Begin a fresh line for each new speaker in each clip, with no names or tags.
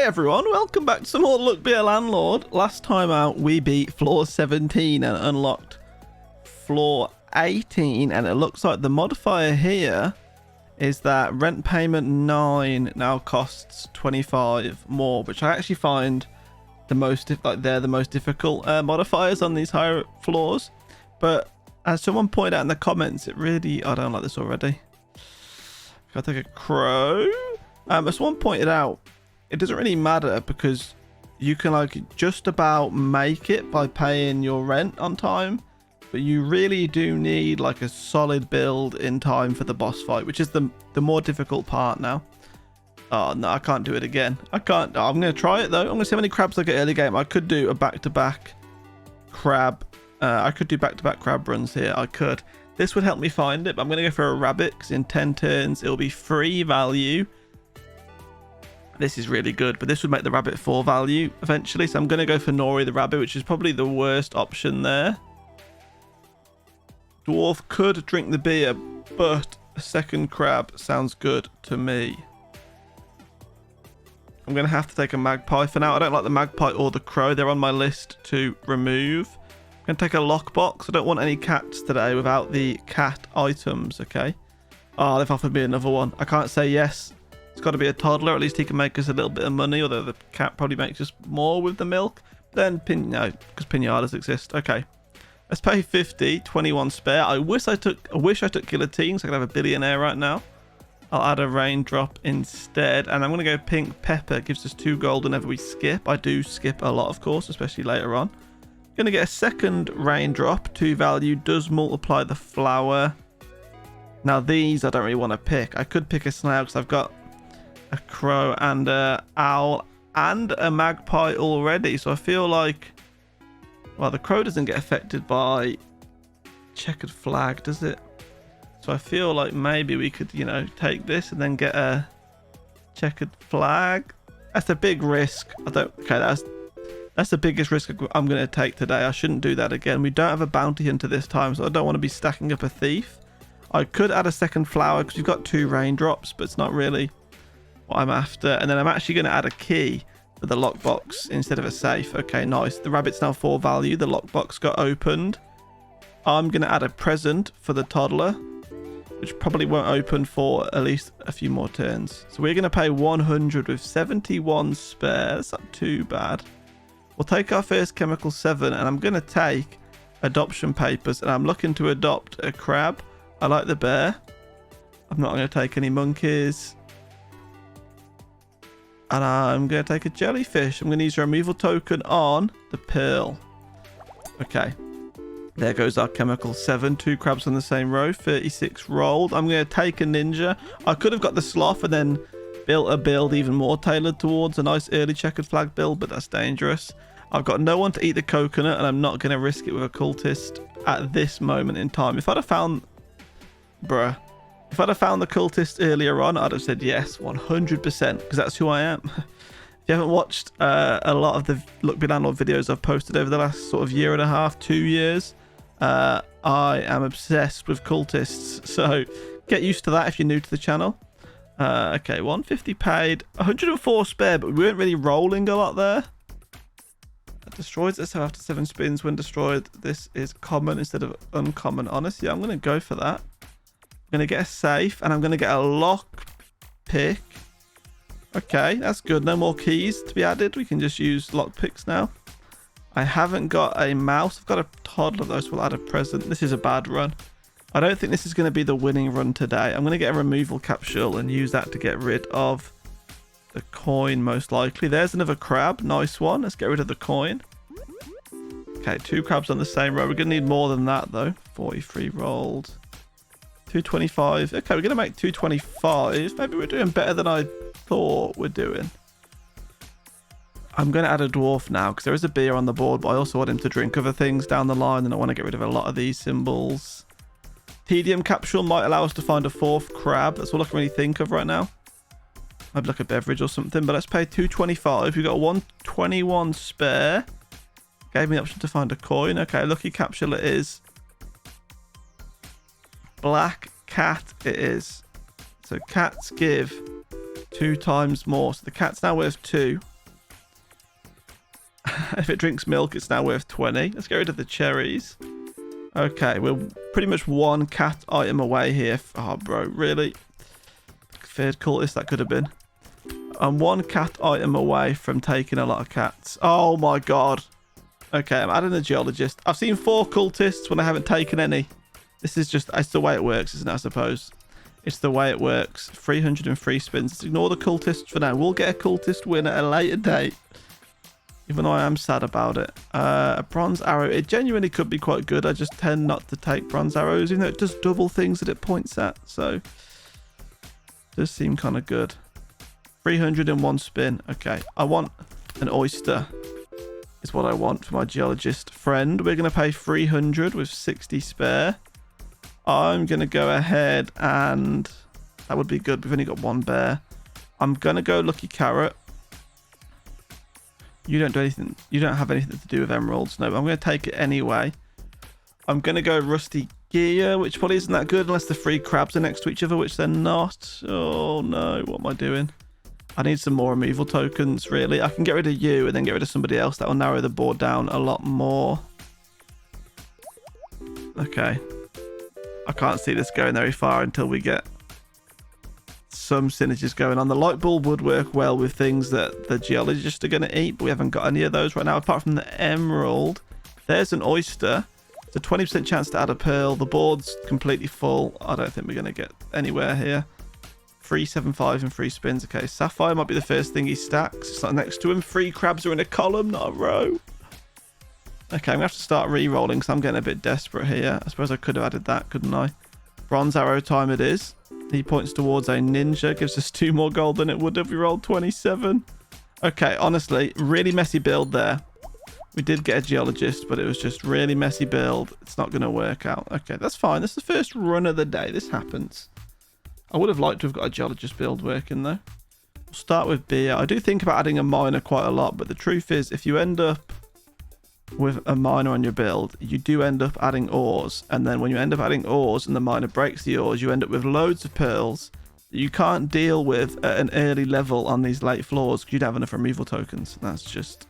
everyone, welcome back to some more Look Be a Landlord. Last time out we beat floor 17 and unlocked floor 18, and it looks like the modifier here is that rent payment 9 now costs 25 more, which I actually find the most, they're the most difficult modifiers on these higher floors. But as someone pointed out in the comments, it really, I don't like this already. Gotta take a crow. As someone pointed out, it doesn't really matter because you can just about make it by paying your rent on time, but you really do need a solid build in time for the boss fight, which is the more difficult part now. Oh no, I can't do it again. I can't. I'm gonna try it though. I'm gonna see how many crabs I get early game. I could do a back-to-back crab. I could do back-to-back crab runs here. I could. This would help me find it, but I'm gonna go for a rabbit because in 10 turns it'll be free value. This is really good, but this would make the rabbit 4 value eventually. So I'm going to go for Nori the rabbit, which is probably the worst option there. Dwarf could drink the beer, but a second crab sounds good to me. I'm going to have to take a magpie for now. I don't like the magpie or the crow. They're on my list to remove. I'm going to take a lockbox. I don't want any cats today without the cat items, okay? Oh, they've offered me another one. I can't say yes. It's got to be a toddler. At least he can make us a little bit of money, although the cat probably makes us more with the milk. Then, no, because pinatas exist. Okay. Let's pay 50, 21 spare. I wish I took guillotine so I could have a billionaire right now. I'll add a raindrop instead. And I'm going to go pink pepper. Gives us 2 gold whenever we skip. I do skip a lot, of course, especially later on. Going to get a second raindrop. 2 value. Does multiply the flower. Now, these I don't really want to pick. I could pick a snail because I've got a crow and a owl and a magpie already, so I feel like, well, the crow doesn't get affected by checkered flag, does it? So I feel like maybe we could, take this and then get a checkered flag. That's a big risk. That's the biggest risk I'm going to take today. I shouldn't do that again. We don't have a bounty hunter this time, so I don't want to be stacking up a thief. I could add a second flower because we've got 2 raindrops, but it's not really what I'm after. And then I'm actually going to add a key for the lockbox instead of a safe. Okay, nice. The rabbit's now 4 value. The lockbox got opened. I'm going to add a present for the toddler, which probably won't open for at least a few more turns. So we're going to pay 100 with 71 spare. That's not too bad. We'll take our first chemical 7, and I'm going to take adoption papers, and I'm looking to adopt a crab. I like the bear. I'm not going to take any monkeys. And I'm going to take a jellyfish. I'm going to use a removal token on the pearl. Okay. There goes our chemical 7. 2 crabs on the same row. 36 rolled. I'm going to take a ninja. I could have got the sloth and then built a build even more tailored towards a nice early checkered flag build, but that's dangerous. I've got no one to eat the coconut, and I'm not going to risk it with a cultist at this moment in time. If I'd have found... If I'd have found the cultist earlier on, I'd have said yes, 100%, because that's who I am. If you haven't watched a lot of the Look Be Landlord videos I've posted over the last sort of year and a half, 2 years, I am obsessed with cultists. So get used to that if you're new to the channel. Okay, 150 paid, 104 spare, but we weren't really rolling a lot there. That destroys itself after 7 spins. When destroyed, this is common instead of uncommon. Honestly, I'm going to go for that. I'm going to get a safe, and I'm going to get a lock pick. Okay, that's good. No more keys to be added. We can just use lock picks now. I haven't got a mouse. I've got a toddler though, so we'll add a present. This is a bad run. I don't think this is going to be the winning run today. I'm going to get a removal capsule and use that to get rid of the coin, most likely. There's another crab. Nice one. Let's get rid of the coin. Okay, 2 crabs on the same row. We're going to need more than that though. 43 rolled. 225. Okay, we're going to make 225. Maybe we're doing better than I thought we're doing. I'm going to add a dwarf now because there is a beer on the board, but I also want him to drink other things down the line, and I want to get rid of a lot of these symbols. Tedium capsule might allow us to find a 4th crab. That's all I can really think of right now. Maybe like a beverage or something, but let's pay 225. We've got 121 spare. Gave me the option to find a coin. Okay, lucky capsule it is. Black cat it is. So cats give 2 times more. So the cat's now worth 2. If it drinks milk, it's now worth 20. Let's get rid of the cherries. Okay, we're pretty much one cat item away here. Oh, bro, really? Third cultist, that could have been. I'm one cat item away from taking a lot of cats. Oh, my God. Okay, I'm adding a geologist. I've seen 4 cultists when I haven't taken any. This is just, it's the way it works, isn't it, I suppose? It's the way it works. 303 spins. Let's ignore the cultists for now. We'll get a cultist win at a later date. Even though I am sad about it. A bronze arrow. It genuinely could be quite good. I just tend not to take bronze arrows, even though it does double things that it points at. So, does seem kind of good. 301 spin. Okay. I want an oyster. Is what I want for my geologist friend. We're going to pay 300 with 60 spare. I'm going to go ahead and... That would be good. We've only got 1 bear. I'm going to go lucky carrot. You don't do anything. You don't have anything to do with emeralds. No, but I'm going to take it anyway. I'm going to go rusty gear, which probably isn't that good unless the 3 crabs are next to each other, which they're not. Oh, no. What am I doing? I need some more removal tokens, really. I can get rid of you and then get rid of somebody else. That will narrow the board down a lot more. Okay. I can't see this going very far until we get some synergies going on. The light bulb would work well with things that the geologists are going to eat, but we haven't got any of those right now, apart from the emerald. There's an oyster. It's a 20% chance to add a pearl. The board's completely full. I don't think we're going to get anywhere here. 375 and 3 spins. Okay, sapphire might be the first thing he stacks. It's not next to him. 3 crabs are in a column, not a row. Okay, I'm going to have to start re-rolling because I'm getting a bit desperate here. I suppose I could have added that, couldn't I? Bronze arrow time it is. He points towards a ninja. Gives us 2 more gold than it would if we rolled 27. Okay, honestly, really messy build there. We did get a geologist, but it was just really messy build. It's not going to work out. Okay, that's fine. That's the first run of the day. This happens. I would have liked to have got a geologist build working, though. We'll start with beer. I do think about adding a miner quite a lot, but the truth is, if you end up with a miner on your build, you do end up adding ores, and then when you end up adding ores and the miner breaks the ores, you end up with loads of pearls that you can't deal with at an early level on these late floors because you don't have enough removal tokens. That's just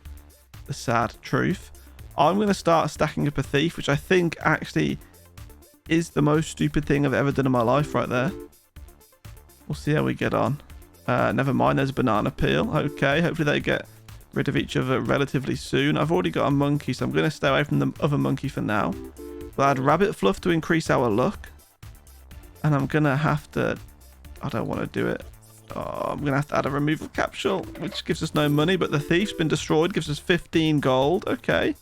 the sad truth. I'm going to start stacking up a thief, which I think actually is the most stupid thing I've ever done in my life right there. We'll see how we get on. Never mind, there's a banana peel. Okay, hopefully they get rid of each other relatively soon. I've already got a monkey, so I'm going to stay away from the other monkey for now. We'll add rabbit fluff to increase our luck. And I'm going to have to... I don't want to do it. Oh, I'm going to have to add a removal capsule, which gives us no money, but the thief's been destroyed, gives us 15 gold. Okay.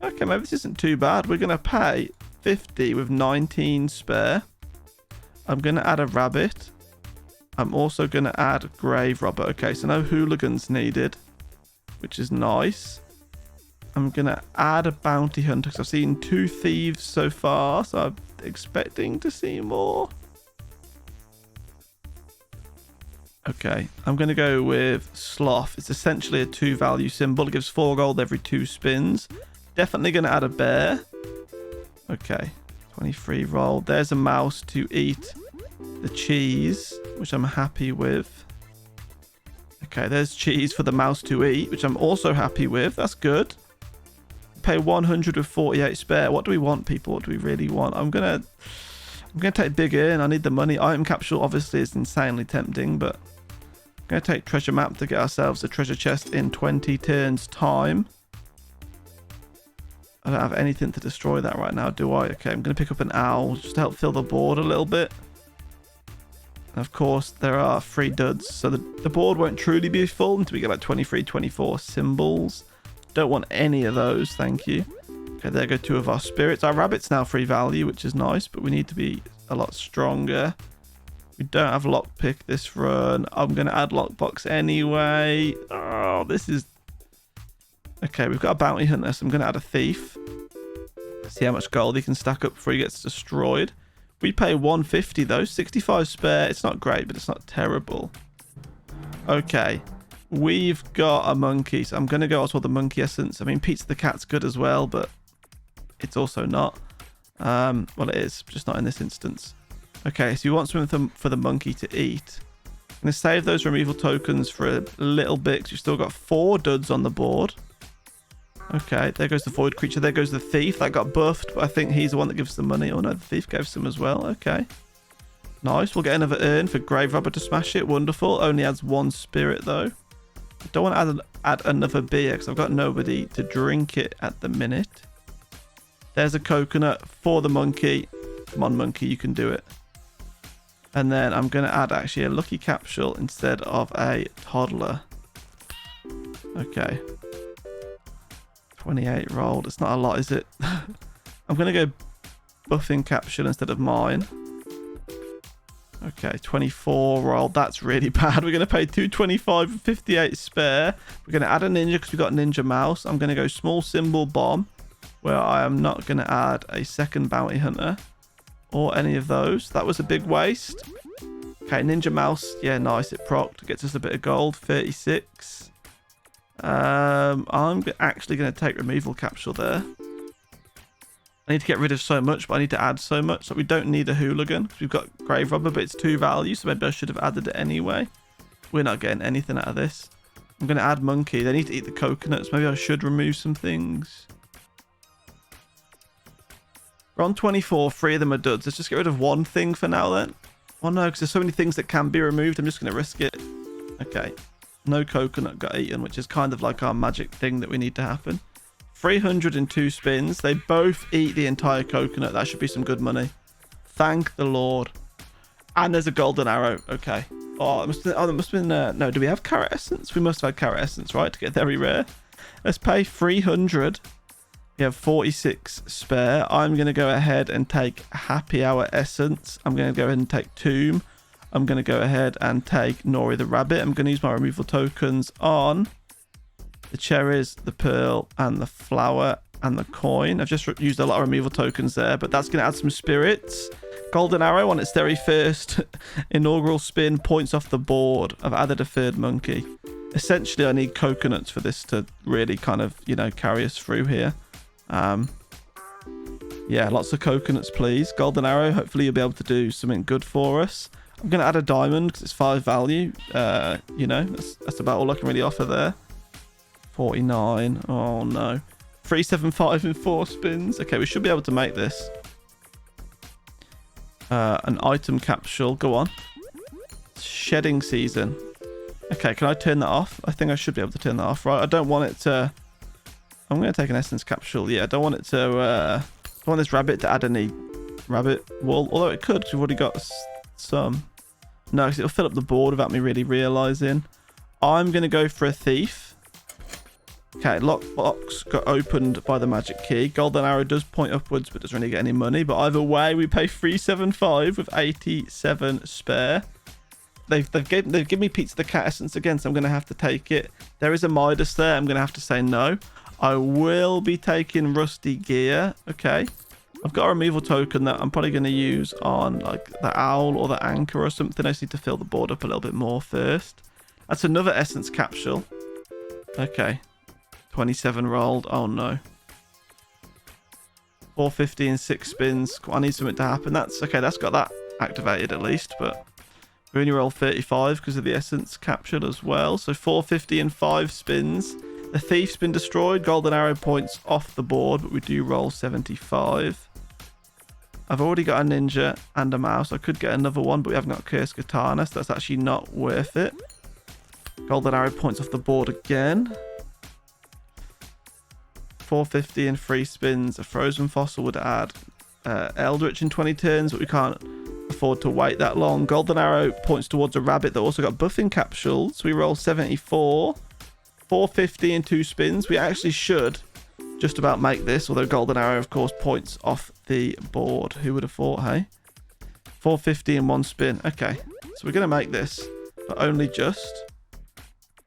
Okay, maybe this isn't too bad. We're going to pay 50 with 19 spare. I'm going to add a rabbit. I'm also going to add grave robber. Okay, so no hooligans needed, which is nice. I'm going to add a bounty hunter because I've seen 2 thieves so far, so I'm expecting to see more. Okay, I'm going to go with sloth. It's essentially a 2 value symbol. It gives 4 gold every 2 spins. Definitely going to add a bear. Okay, 23 roll. There's a mouse to eat the cheese, which I'm happy with. Okay, there's cheese for the mouse to eat, which I'm also happy with. That's good. Pay 100 with 48 spare. What do we want, people? What do we really want? I'm gonna take big in. I need the money. Item capsule obviously is insanely tempting, but I'm gonna take treasure map to get ourselves a treasure chest in 20 turns time. I don't have anything to destroy that right now, do I? Okay, I'm gonna pick up an owl just to help fill the board a little bit. And of course, there are 3 duds, so the board won't truly be full until we get like 23, 24 symbols. Don't want any of those, thank you. Okay, there go 2 of our spirits. Our rabbit's now 3 value, which is nice, but we need to be a lot stronger. We don't have lockpick this run. I'm going to add lockbox anyway. Oh, this is... Okay, we've got a bounty hunter, so I'm going to add a thief. See how much gold he can stack up before he gets destroyed. We pay 150 though, 65 spare. It's not great, but it's not terrible. Okay, we've got a monkey, so I'm going to go out with the monkey essence. I mean, Pizza the Cat's good as well, but it's also not. Well, it is, just not in this instance. Okay, so you want something for the monkey to eat. I'm going to save those removal tokens for a little bit because you've still got 4 duds on the board. Okay, there goes the void creature. There goes the thief. That got buffed, but I think he's the one that gives the money. Oh no, the thief gave some as well. Okay. Nice. We'll get another urn for grave robber to smash it. Wonderful. Only adds 1 spirit though. I don't want to add another beer because I've got nobody to drink it at the minute. There's a coconut for the monkey. Come on, monkey, you can do it. And then I'm going to add actually a lucky capsule instead of a toddler. Okay. 28 rolled. It's not a lot, is it? I'm going to go buffing capsule instead of mine. Okay, 24 rolled. That's really bad. We're going to pay 225 and 58 spare. We're going to add a ninja because we've got ninja mouse. I'm going to go small symbol bomb, where I am not going to add a second bounty hunter or any of those. That was a big waste. Okay, ninja mouse. Yeah, nice. It procced. Gets us a bit of gold. 36. I'm actually going to take removal capsule there. I need to get rid of so much, but I need to add so much. So we don't need a hooligan because we've got grave robber, but it's 2 value. So maybe I should have added it anyway. We're not getting anything out of this. I'm going to add monkey. They need to eat the coconuts. Maybe I should remove some things. We're on 24. 3 of them are duds. Let's just get rid of 1 thing for now then. Oh no, because there's so many things that can be removed. I'm just going to risk it. Okay. No coconut got eaten, which is kind of like our magic thing that we need to happen. 302 spins. They both eat the entire coconut. That should be some good money. Thank the Lord. And there's a golden arrow. Okay. Oh, there must have been... no, do we have carrot essence? We must have had carrot essence, right? To get very rare. Let's pay 300. We have 46 spare. I'm going to go ahead and take happy hour essence. I'm going to go ahead and take tomb. I'm going to go ahead and take Nori the rabbit. I'm going to use my removal tokens on the cherries, the pearl, and the flower, and the coin. I've just used a lot of removal tokens there, but that's going to add some spirits. Golden arrow on its very first inaugural spin points off the board. I've added a 3rd monkey. Essentially, I need coconuts for this to really kind of, you know, carry us through here. Yeah, lots of coconuts, please. Golden arrow. Hopefully, you'll be able to do something good for us. I'm going to add a diamond because it's 5 value. You know, that's about all I can really offer there. 49. Oh no. 375 in 4 spins. Okay, we should be able to make this. An item capsule. Go on. Shedding season. Okay, can I turn that off? I think I should be able to turn that off, right? I don't want it to... I'm going to take an essence capsule. Yeah, I don't want it to... I don't want this rabbit to add any rabbit wool. Although it could, because we've already got some. No, because it'll fill up the board without me really realising. I'm going to go for a thief. Okay, lockbox got opened by the magic key. Golden arrow does point upwards, but doesn't really get any money. But either way, we pay 375 with 87 spare. They've given me Pizza the Cat essence again, so I'm going to have to take it. There is a Midas there. I'm going to have to say no. I will be taking rusty gear. Okay. I've got a removal token that I'm probably going to use on like the owl or the anchor or something. I just need to fill the board up a little bit more first. That's another essence capsule. Okay. 27 rolled. Oh no. 450 in 6 spins. I need something to happen. That's okay. That's got that activated at least, but we only rolled 35 because of the essence captured as well. So 450 in 5 spins. The thief's been destroyed. Golden arrow points off the board, but we do roll 75. I've already got a ninja and a mouse. I could get another one, but we haven't got a cursed katana, so that's actually not worth it. Golden arrow points off the board again. 450 in 3 spins. A frozen fossil would add Eldritch in 20 turns, but we can't afford to wait that long. Golden arrow points towards a rabbit that also got buffing capsules. We roll 74. 450 in 2 spins. We actually should just about make this, although golden arrow, of course, points off the board. Who would have thought, hey? 450 in 1 spin. Okay, so we're going to make this, but only just.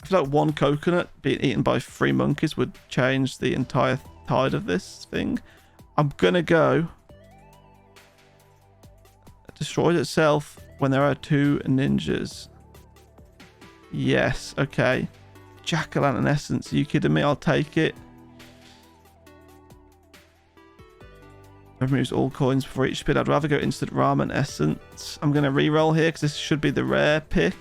I feel like 1 coconut being eaten by 3 monkeys would change the entire tide of this thing. I'm going to go. It destroys itself when there are 2 ninjas. Yes, okay. Jack-o'-lantern essence. Are you kidding me? I'll take it. Removes all coins before each spin. I'd rather go instant ramen essence. I'm going to re-roll here because this should be the rare pick.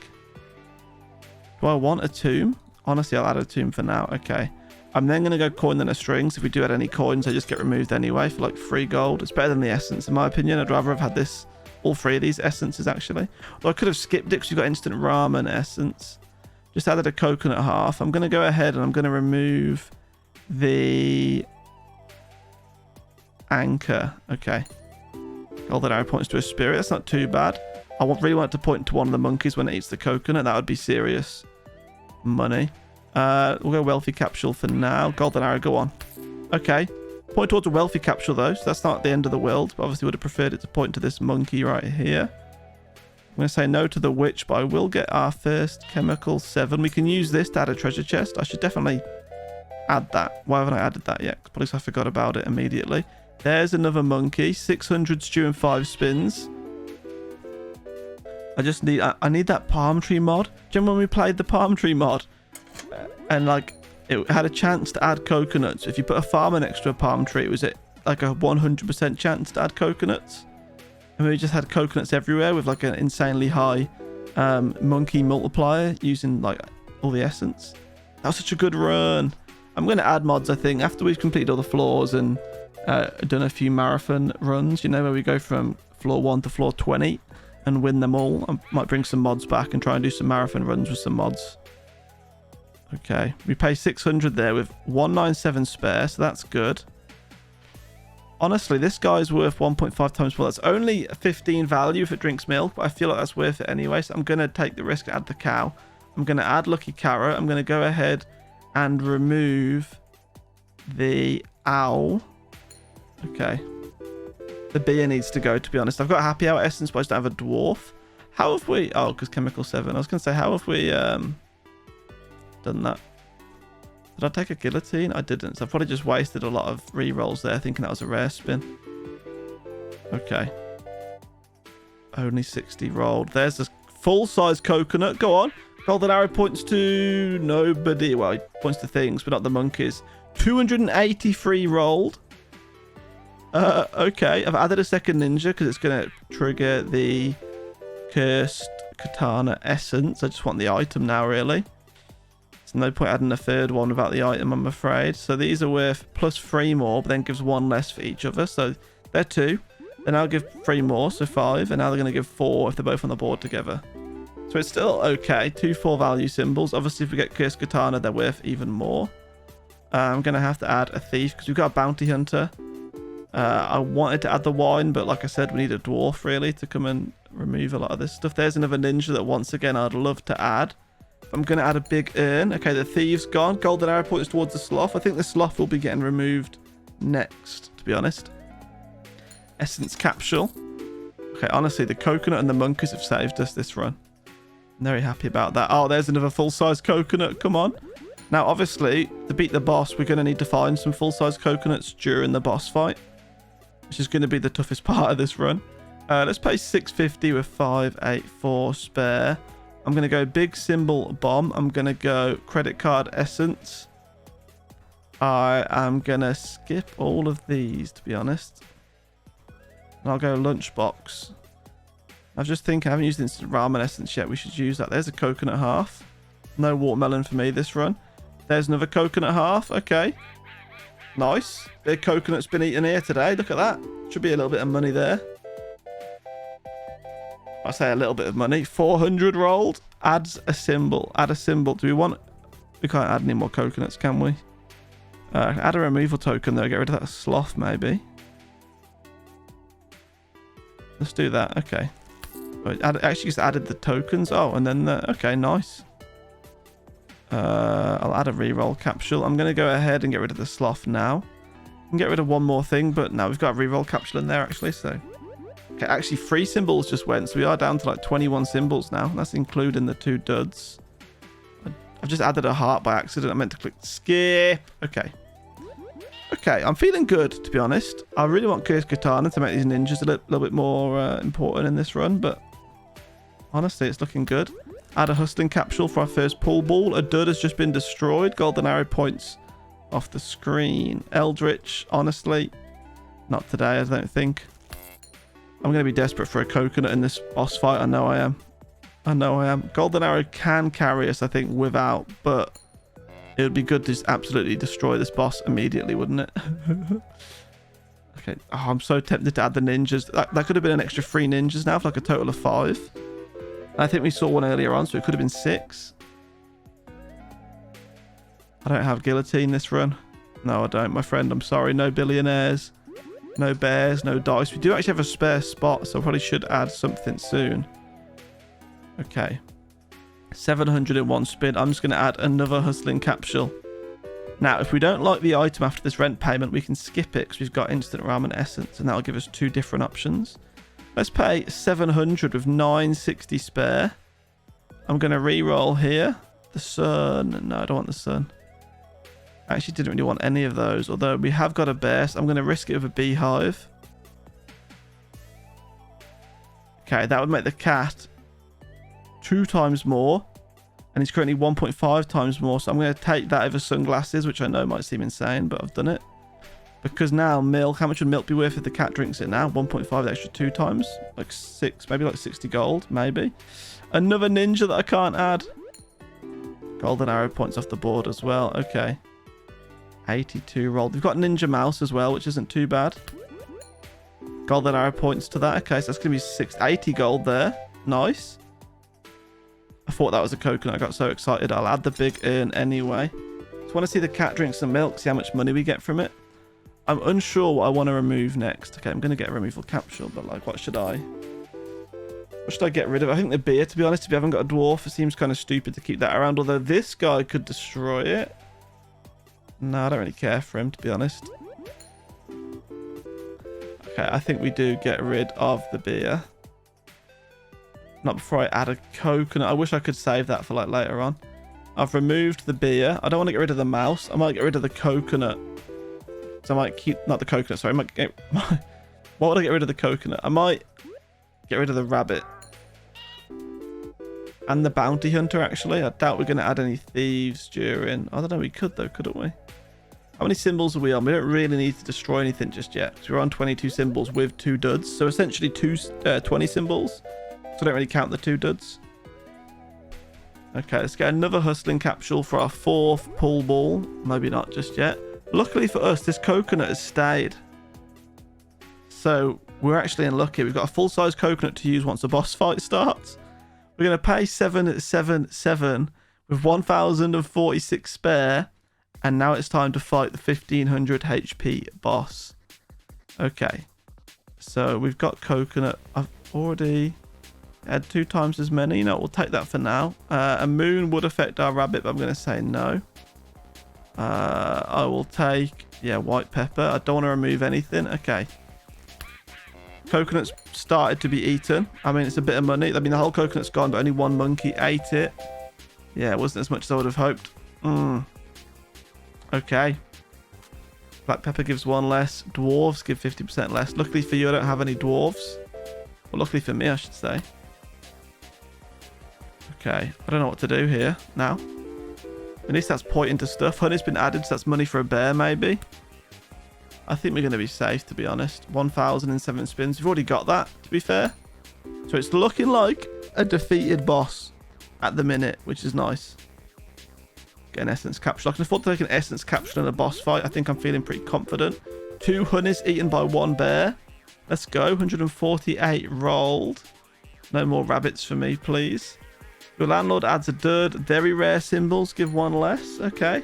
Do I want a tomb? Honestly, I'll add a tomb for now. Okay. I'm then going to go coin then a strings. If we do add any coins, they just get removed anyway for like 3 gold. It's better than the essence, in my opinion. I'd rather have had this, all 3 of these essences, actually. Although I could have skipped it because you got instant ramen essence. Just added a coconut half. I'm going to go ahead and I'm going to remove the anchor. Okay. Golden arrow points to a spirit. That's not too bad. I really want it to point to one of the monkeys when it eats the coconut. That would be serious money. We'll go wealthy capsule for now. Golden arrow, go on. Okay. Point towards a wealthy capsule though, so that's not the end of the world. But obviously would have preferred it to point to this monkey right here. I'm going to say no to the witch, but I will get our first chemical 7. We can use this to add a treasure chest. I should definitely add that. Why haven't I added that yet? Probably because I forgot about it immediately. There's another monkey. 600 stew and 5 spins. I need that palm tree mod. Do you remember when we played the palm tree mod? And like it had a chance to add coconuts. If you put a farmer next to a palm tree, was it like a 100% chance to add coconuts? And we just had coconuts everywhere with like an insanely high monkey multiplier using like all the essence. That was such a good run. I'm going to add mods, I think, after we've completed all the floors and done a few marathon runs, you know, where we go from floor 1 to floor 20 and win them all. I might bring some mods back and try and do some marathon runs with some mods. Okay, we pay 600 there with 197 spare, so that's good. Honestly, this guy's worth 1.5 times more. That's only 15 value if it drinks milk, but I feel like that's worth it anyway, so I'm going to take the risk to add the cow. I'm going to add Lucky Carrot. I'm going to go ahead and remove the owl. Okay. The beer needs to go, to be honest. I've got a happy hour essence, but I just don't have a dwarf. How have we... Oh, because chemical 7. I was going to say, how have we done that? Did I take a guillotine? I didn't. So I've probably just wasted a lot of re-rolls there, thinking that was a rare spin. Okay. Only 60 rolled. There's a full-size coconut. Go on. Golden arrow points to nobody. Well, it points to things, but not the monkeys. 283 rolled. Okay. I've added a second ninja because it's going to trigger the cursed katana essence. I just want the item now, really. There's no point adding a third one without the item, I'm afraid. So these are worth plus 3 more, but then gives 1 less for each other. So they're 2. Then I'll give 3 more, so 5. And now they're going to give 4 if they're both on the board together. So it's still okay. 2 4 value symbols. Obviously, if we get cursed katana, they're worth even more. I'm going to have to add a thief because we've got a bounty hunter. I wanted to add the wine, but like I said, we need a dwarf really to come and remove a lot of this stuff. There's another ninja that once again I'd love to add. I'm going to add a big urn. Okay, the thief's gone. Golden arrow points towards the sloth. I think the sloth will be getting removed next, to be honest. Essence capsule. Okay, honestly, the coconut and the monkeys have saved us this run. I'm very happy about that. Oh, there's another full-size coconut. Come on. Now, obviously, to beat the boss, we're going to need to find some full-size coconuts during the boss fight, which is going to be the toughest part of this run. Let's pay 650 with 584 spare. I'm going to go big symbol bomb. I'm going to go credit card essence. I am going to skip all of these, to be honest. And I'll go lunchbox. I was just thinking, I haven't used instant ramen essence yet. We should use that. There's a coconut half. No watermelon for me this run. There's another coconut half. Okay. Nice. Big coconut's been eaten here today. Look at that. Should be a little bit of money there. I say a little bit of money. 400 rolled. Adds a symbol. Add a symbol. Do we want... We can't add any more coconuts, can we? Add a removal token, though. Get rid of that sloth, maybe. Let's do that. Okay. Actually just added the tokens. Oh, and then... okay, nice. I'll add a reroll capsule. I'm going to go ahead and get rid of the sloth now. I can get rid of one more thing, but no, we've got a reroll capsule in there, actually, so... Okay, actually, 3 symbols just went, so we are down to like 21 symbols now. That's including the 2 duds. I've just added a heart by accident. I meant to click skip. Okay. Okay, I'm feeling good, to be honest. I really want Cursed Katana to make these ninjas a little bit more important in this run, but honestly, it's looking good. Add a hustling capsule for our first pull ball. A dud has just been destroyed. Golden arrow points off the screen. Eldritch, honestly, not today, I don't think. I'm going to be desperate for a coconut in this boss fight. I know I am. I know I am. Golden Arrow can carry us, I think, without, but it would be good to just absolutely destroy this boss immediately, wouldn't it? Okay. Oh, I'm so tempted to add the ninjas. That could have been an extra 3 ninjas now for like a total of 5. And I think we saw one earlier on, so it could have been 6. I don't have guillotine this run. No, I don't, my friend. I'm sorry. No billionaires. No bears. No dice. We do actually have a spare spot, so I probably should add something soon. Okay. 701 spin. I'm just going to add another hustling capsule. Now, if we don't like the item after this rent payment, we can skip it because we've got instant ramen essence, and that'll give us 2 different options. Let's pay 700 with 960 spare. I'm going to re-roll here. The sun. No, I don't want the sun. I actually didn't really want any of those, although we have got a bear, so I'm going to risk it with a beehive. Okay, that would make the cat 2 times more, and it's currently 1.5 times more, so I'm going to take that over sunglasses, which I know might seem insane, but I've done it. Because now milk, how much would milk be worth if the cat drinks it now? 1.5 extra 2 times, like 6, maybe like 60 gold, maybe. Another ninja that I can't add. Golden arrow points off the board as well. Okay. 82 rolled. We've got ninja mouse as well, which isn't too bad. Golden arrow points to that. Okay, so that's going to be 680 gold there. Nice. I thought that was a coconut. I got so excited. I'll add the big urn anyway. Just want to see the cat drink some milk, see how much money we get from it. I'm unsure what I want to remove next. Okay, I'm going to get a removal capsule, but like, what should I get rid of? I think the beer, to be honest. If we haven't got a dwarf, it seems kind of stupid to keep that around, although this guy could destroy it. No, I don't really care for him, to be honest. Okay, I think we do get rid of the beer. Not before I add a coconut. I wish I could save that for like later on. I've removed the beer. I don't want to get rid of the mouse. I might get rid of the coconut. So I might keep, not the coconut, sorry. Why would I get rid of the coconut? I might get rid of the rabbit. And the bounty hunter, actually. I doubt we're going to add any thieves during... I don't know, we could though, couldn't we? How many symbols are we on? We don't really need to destroy anything just yet. Because we're on 22 symbols with 2 duds. So essentially 20 symbols. So I don't really count the 2 duds. Okay, let's get another hustling capsule for our 4th pull ball. Maybe not just yet. Luckily for us, this coconut has stayed. So we're actually unlucky. We've got a full-size coconut to use once the boss fight starts. We're going to pay 777 with 1,046 spare. And now it's time to fight the 1,500 HP boss. Okay. So we've got coconut. I've already had 2 times as many. You know, we'll take that for now. A moon would affect our rabbit, but I'm going to say no. I will take, yeah, white pepper. I don't want to remove anything. Okay. Coconut's started to be eaten. I mean, it's a bit of money. I mean, the whole coconut's gone, but only 1 monkey ate it. Yeah, it wasn't as much as I would have hoped. Okay. Black pepper gives 1 less. Dwarves give 50% less. Luckily for you, I don't have any dwarves. Well, luckily for me, I should say. Okay. I don't know what to do here now. At least that's pointing to stuff. Honey's been added, so that's money for a bear, maybe. I think we're going to be safe, to be honest. 1,007 spins. We've already got that, to be fair. So it's looking like a defeated boss at the minute, which is nice. Get an essence capsule. I can afford to take an essence capsule in a boss fight. I think I'm feeling pretty confident. 2 honeys eaten by 1 bear. Let's go. 148 rolled. No more rabbits for me, please. Your landlord adds a dud. Very rare symbols give 1 less. Okay.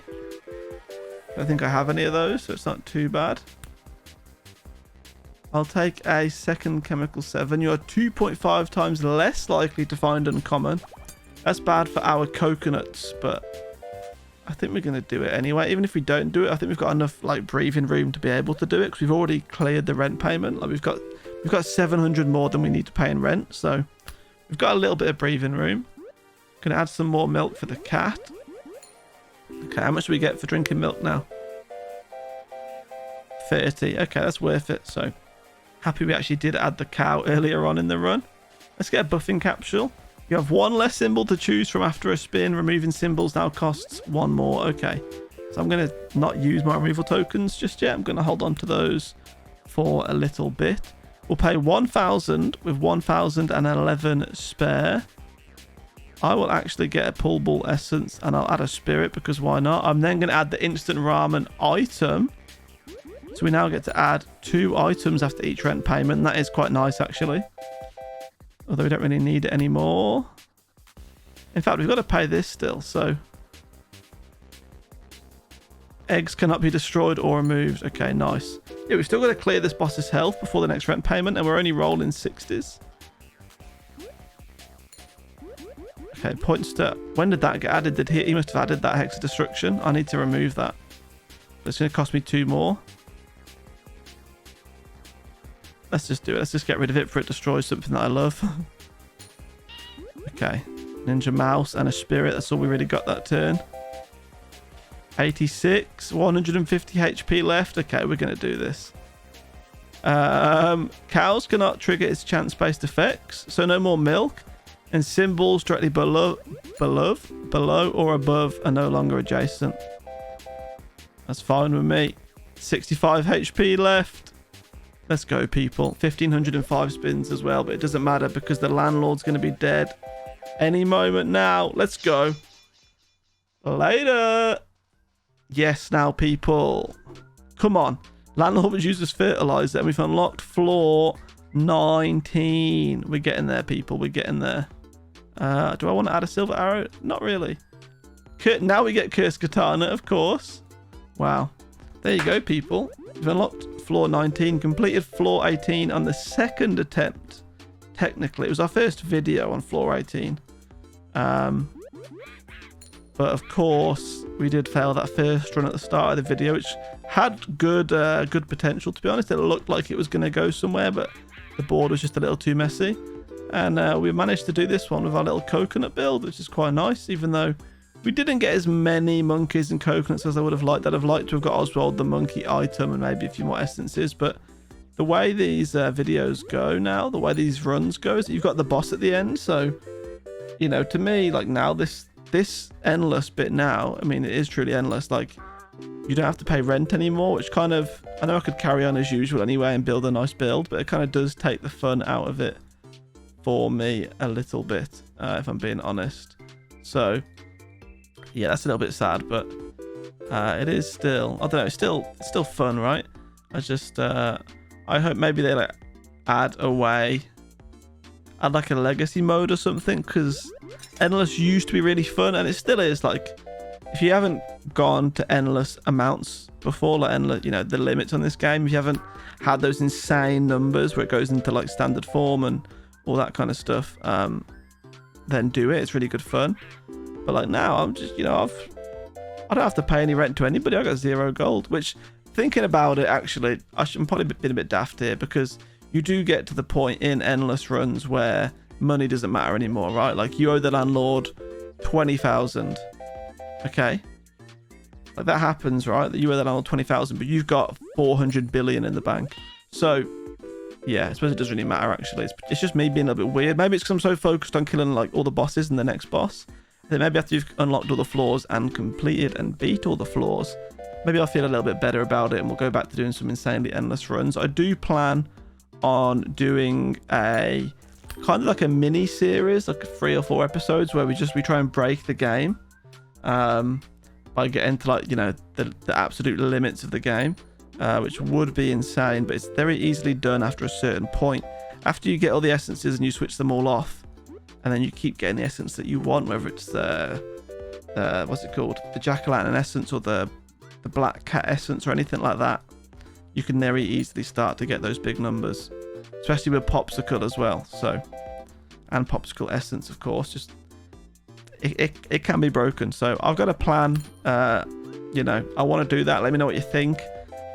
I don't think I have any of those, so it's not too bad. I'll take a second chemical 7. You're 2.5 times less likely to find uncommon. That's bad for our coconuts, but I think we're going to do it anyway. Even if we don't do it, I think we've got enough like breathing room to be able to do it, because we've already cleared the rent payment. Like we've got 700 more than we need to pay in rent, so we've got a little bit of breathing room. Gonna add some more milk for the cat. Okay, how much do we get for drinking milk now? 30. Okay, that's worth it. So happy we actually did add the cow earlier on in the run. Let's get a buffing capsule. You have 1 less symbol to choose from after a spin. Removing symbols now costs 1 more. Okay, so I'm going to not use my removal tokens just yet. I'm going to hold on to those for a little bit. We'll pay 1,000 with 1,011 spare. I will actually get a pull ball essence and I'll add a spirit because why not? I'm then going to add the instant ramen item. So we now get to add 2 items after each rent payment. That is quite nice, actually. Although we don't really need it anymore. In fact, we've got to pay this still, so... Eggs cannot be destroyed or removed. Okay, nice. Yeah, we've still got to clear this boss's health before the next rent payment, and we're only rolling 60s. Okay, points to... When did that get added? Did he must have added that Hex of Destruction. I need to remove that. It's going to cost me 2 more. Let's just do it. Let's just get rid of it before it destroys something that I love. Okay. Ninja Mouse and a Spirit. That's all we really got that turn. 86. 150 HP left. Okay, we're going to do this. Cows cannot trigger its chance-based effects. So no more milk. And symbols directly below or above are no longer adjacent. That's fine with me. 65 HP left. Let's go, people. 1,505 spins as well, but it doesn't matter because the landlord's going to be dead any moment now. Let's go. Later. Yes, now, people. Come on. Landlord was used as fertilizer, and we've unlocked floor 19. We're getting there, people. We're getting there. Do I want to add a silver arrow? Not really. Now we get Cursed Katana, of course. Wow. There you go, people. We've unlocked floor 19, completed floor 18 on the 2nd attempt. Technically, it was our first video on floor 18. But of course, we did fail that first run at the start of the video, which had good potential, to be honest. It looked like it was going to go somewhere, but the board was just a little too messy. And we managed to do this one with our little coconut build, which is quite nice, even though we didn't get as many monkeys and coconuts as I would have liked. I'd have liked to have got Oswald the monkey item and maybe a few more essences, but the way these videos go now, the way these runs go, is that you've got the boss at the end. So, you know, to me, like now this endless bit now, I mean, it is truly endless. Like, you don't have to pay rent anymore, which kind of, I know I could carry on as usual anyway and build a nice build, but it kind of does take the fun out of it for me a little bit, if I'm being honest. So yeah, that's a little bit sad, but it is still, I don't know, it's still fun, right? I just I hope maybe they like add like a legacy mode or something, because endless used to be really fun, and it still is. Like, if you haven't gone to endless amounts before, like endless, you know, the limits on this game, if you haven't had those insane numbers where it goes into like standard form and all that kind of stuff, then do it. It's really good fun. But like now, I'm just, you know, I don't have to pay any rent to anybody. I got 0 gold, which, thinking about it, actually, I'm probably being a bit daft here, because you do get to the point in endless runs where money doesn't matter anymore, right? Like, you owe the landlord 20,000. Okay, like that happens, right? That you owe the landlord 20,000, but you've got 400 billion in the bank. So yeah, I suppose it doesn't really matter, actually. It's just me being a little bit weird. Maybe it's because I'm so focused on killing like all the bosses and the next boss, that maybe after you've unlocked all the floors and completed and beat all the floors, maybe I'll feel a little bit better about it and we'll go back to doing some insanely endless runs. I do plan on doing a kind of like a mini series, like 3 or 4 episodes, where we try and break the game by getting to, like, you know, the absolute limits of the game, which would be insane, but it's very easily done after a certain point. After you get all the essences and you switch them all off, and then you keep getting the essence that you want, whether it's what's it called, the jack-o'-lantern essence or the black cat essence or anything like that, you can very easily start to get those big numbers, especially with popsicle as well. So, and popsicle essence, of course, just it can be broken. So I've got a plan. You know, I want to do that. Let me know what you think.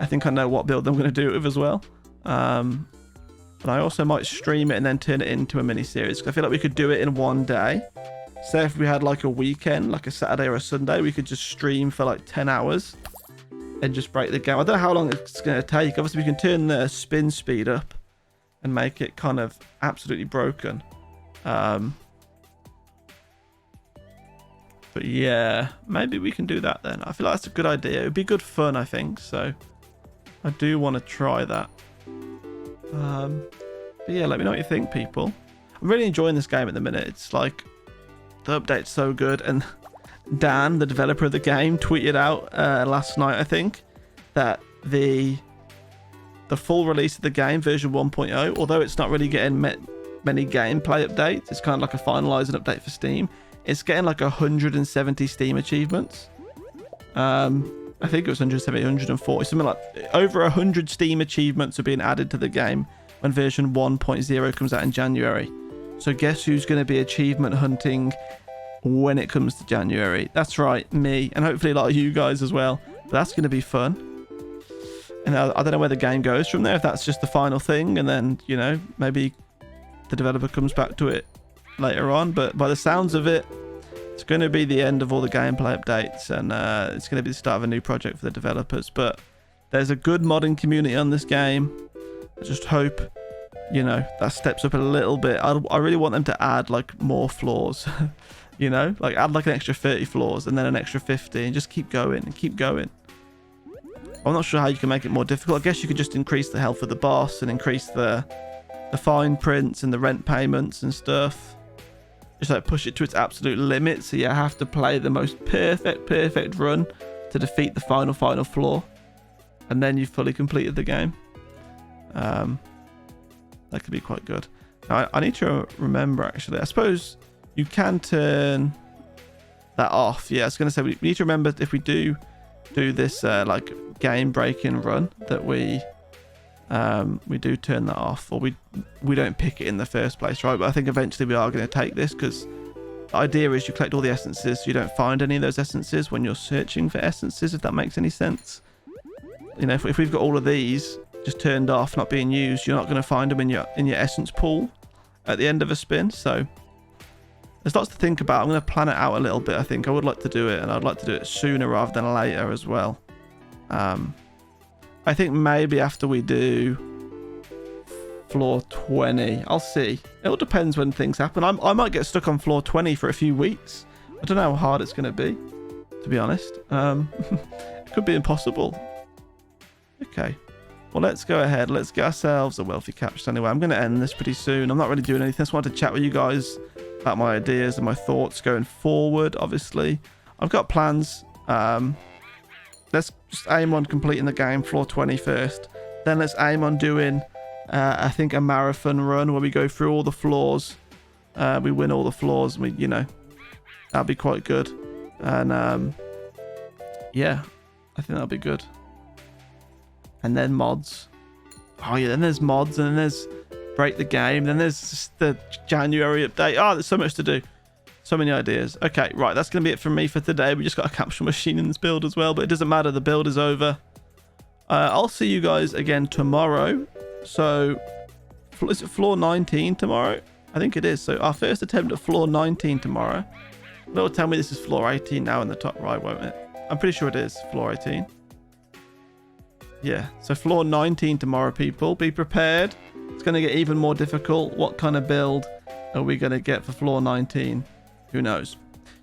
I think I know what build I'm going to do it with as well. But I also might stream it and then turn it into a mini series. I feel like we could do it in one day. Say if we had like a weekend, like a Saturday or a Sunday, we could just stream for like 10 hours and just break the game. I don't know how long it's going to take. Obviously, we can turn the spin speed up and make it kind of absolutely broken. But yeah, maybe we can do that then. I feel like that's a good idea. It would be good fun, I think. So I do want to try that. But yeah, let me know what you think, people. I'm really enjoying this game at the minute. It's like, The update's so good. And Dan, the developer of the game, tweeted out last night, I think, that the full release of the game, version 1.0, although it's not really getting many gameplay updates, it's kind of like a finalizing update for Steam. It's getting like 170 Steam achievements. I think it was 170, 140, something like over 100 Steam achievements are being added to the game when version 1.0 comes out in January. So guess who's going to be achievement hunting when it comes to January? That's right, me, and hopefully a lot of you guys as well. But that's going to be fun. And I don't know where the game goes from there, if that's just the final thing, and then, you know, maybe the developer comes back to it later on. But by the sounds of it, it's going to be the end of all the gameplay updates, and it's going to be the start of a new project for the developers. But there's a good modding community on this game. I just hope, you know, that steps up a little bit. I really want them to add like more floors, you know, like add like an extra 30 floors and then an extra 50, and just keep going and keep going. I'm not sure how you can make it more difficult. I guess you could just increase the health of the boss and increase the fine prints and the rent payments and stuff. Just like push it to its absolute limit, so you have to play the most perfect run to defeat the final floor, and then you've fully completed the game. That could be quite good. Now, I need to remember, actually, I suppose you can turn that off. Yeah, I was going to say, we need to remember if we do this like game breaking run that we do turn that off, or we don't pick it in the first place, right? But I think eventually we are going to take this, because the idea is you collect all the essences so you don't find any of those essences when you're searching for essences, if that makes any sense. You know, if we've got all of these just turned off, not being used, you're not going to find them in your essence pool at the end of a spin. So there's lots to think about. I'm going to plan it out a little bit. I think I would like to do it, and I'd like to do it sooner rather than later as well. I think maybe after we do floor 20, I'll see. It all depends when things happen. I might get stuck on floor 20 for a few weeks. I don't know how hard it's going to be, to be honest. It could be impossible. Okay. Well, let's go ahead. Let's get ourselves a wealthy capture anyway. I'm going to end this pretty soon. I'm not really doing anything. I just wanted to chat with you guys about my ideas and my thoughts going forward, obviously. I've got plans. Let's just aim on completing the game, floor 20 first. Then let's aim on doing, I think, a marathon run where we go through all the floors. We win all the floors. And you know, that'll be quite good. And yeah, I think that'll be good. And then mods. Oh yeah, then there's mods, and then there's break the game. Then there's just the January update. Oh, there's so much to do. So many ideas. Okay, right, that's going to be it from me for today. We just got a capsule machine in this build as well, but it doesn't matter. The build is over. I'll see you guys again tomorrow. So, is it floor 19 tomorrow? I think it is. So, our first attempt at floor 19 tomorrow. It'll tell me this is floor 18 now in the top right, won't it? I'm pretty sure it is floor 18. Yeah, so floor 19 tomorrow, people. Be prepared. It's going to get even more difficult. What kind of build are we going to get for floor 19? Who knows?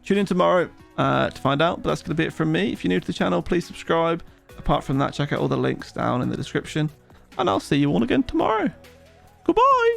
Tune in tomorrow to find out, but that's going to be it from me. If you're new to the channel, please subscribe. Apart from that, check out all the links down in the description, and I'll see you all again tomorrow. Goodbye.